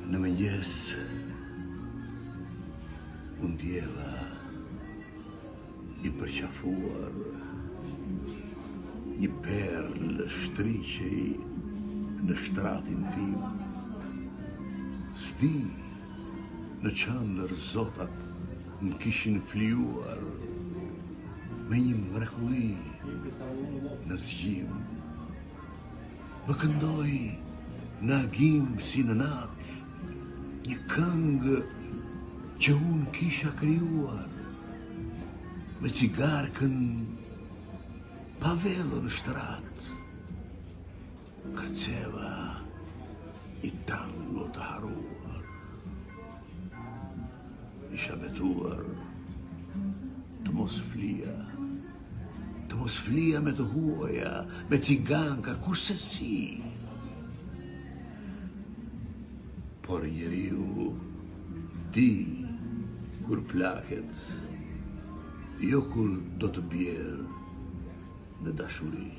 Në mëngjes, unë ndjeva I përqafuar, një perlë shtriqej në shtratin tim. S'di në qandër zotat më kishin flijuar me një mrekulli në zgjim. Më këndoi në agim si në natë, një këngë që unë kisha krijuar, me cigarkën pa velo në shtrat. Kërceva I tango të haruar. Isha betuar të mos flia me të huaja, me ciganka, kurse si. Por njeriu, ti, kur plaket, jo kur do të bjerë në dashuri.